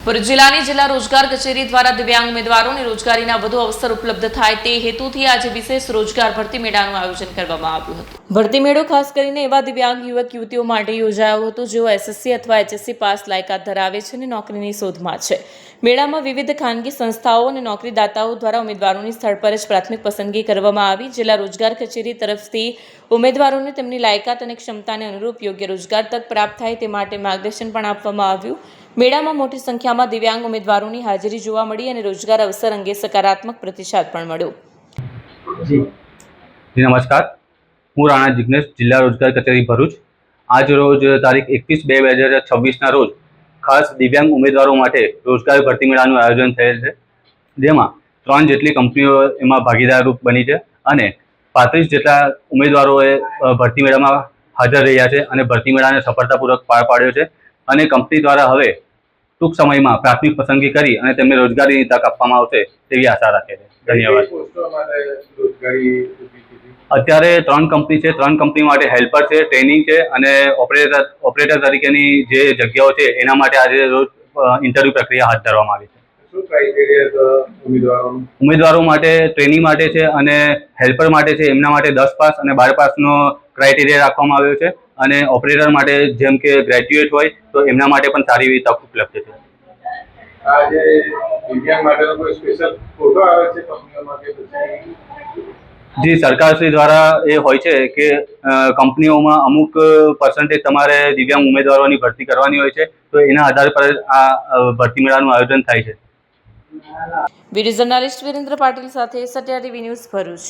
ભરૂચ જિલ્લાની જિલ્લા રોજગાર કચેરી દ્વારા દિવ્યાંગ ઉમેદવારોને રોજગારીના વધુ અવસર ઉપલબ્ધ થાય તે હેતુથી આજે વિશેષ રોજગાર ભરતી મેળાનું આયોજન કરવામાં આવ્યું હતું। ભરતી મેળો ખાસ કરીને એવા દિવ્યાંગ યુવક યુવતીઓ માટે યોજાયો હતો જેઓ એસએસસી અથવા એચએસસી પાસ લાયકાત ધરાવે છે અને નોકરીની શોધમાં છે। મેળામાં વિવિધ ખાનગી સંસ્થાઓ અને નોકરીદાતાઓ દ્વારા ઉમેદવારોની સ્થળ પર જ પ્રાથમિક પસંદગી કરવામાં આવી। જિલ્લા રોજગાર કચેરી તરફથી ઉમેદવારોને તેમની લાયકાત અને ક્ષમતાને અનુરૂપ યોગ્ય રોજગાર તક પ્રાપ્ત થાય તે માટે માર્ગદર્શન પણ આપવામાં આવ્યું। મેળામાં મોટી સંખ્યામાં દિવ્યાંગ ઉમેદવારોની હાજરી જોવા મળી અને રોજગાર અવસર અંગે સકારાત્મક પ્રતિસાદ પણ મળ્યો। જી નમસ્કાર, હું રાણા જિગ્નેશ, જિલ્લા રોજગાર કચેરી ભરૂચ। આજ રોજ તારીખ 21/2/2026 રોજ ખાસ દિવ્યાંગ ઉમેદવારો માટે રોજગાર ભરતી મેળાનું આયોજન થયેલ છે, જેમાં 3 જેટલી કંપનીઓ એમાં ભાગીદાર રૂપ બની છે અને 35 જેટલા ઉમેદવારોએ ભરતી મેળામાં હાજર રહ્યા છે અને ભરતી મેળાને સફળતાપૂર્વક પાર પાડ્યો છે અને કંપની દ્વારા હવે ટૂંક સમયમાં પ્રાથમિક પસંદગી કરી અને તેમને રોજગારીની તક આપવામાં આવશે તેવી આશા રાખે છે। ધન્યવાદ। અત્યારે 3 કંપની છે, 3 કંપની માટે હેલ્પર છે, ટ્રેનિંગ છે અને ઓપરેટર તરીકેની જે જગ્યાઓ છે એના માટે આજે રોજ ઇન્ટરવ્યૂ પ્રક્રિયા હાથ ધરવામાં આવી છે। શું ક્રાઇટેરિયા ઉમેદવારો માટે ટ્રેનિંગ માટે છે અને હેલ્પર માટે છે એમના માટે 10 પાસ અને 12 પાસનો ક્રાઇટેરિયા રાખવામાં આવ્યો છે અને ઓપરેટર માટે જેમ કે ગ્રેજ્યુએટ હોય તો એમના માટે પણ સારી એવી તક ઉપલબ્ધ છે। આજે દિવ્યાંગ માટેનો કોઈ સ્પેશિયલ ફોટો આવે છે કંપનીઓમાં કે પછી? જી, સરકારશ્રી દ્વારા એ હોય છે કે કંપનીઓમાં અમુક પર્સન્ટેજ તમારે દિવ્યાંગ ઉમેદવારોની ભરતી કરવાની હોય છે, તો એના આધાર પર આ ભરતી મેળાનું આયોજન થાય છે। વીડિયો જર્નાલિસ્ટ વિરેન્દ્ર પાટીલ સાથે સત્યા ટીવી ન્યૂઝ ભરૂચ।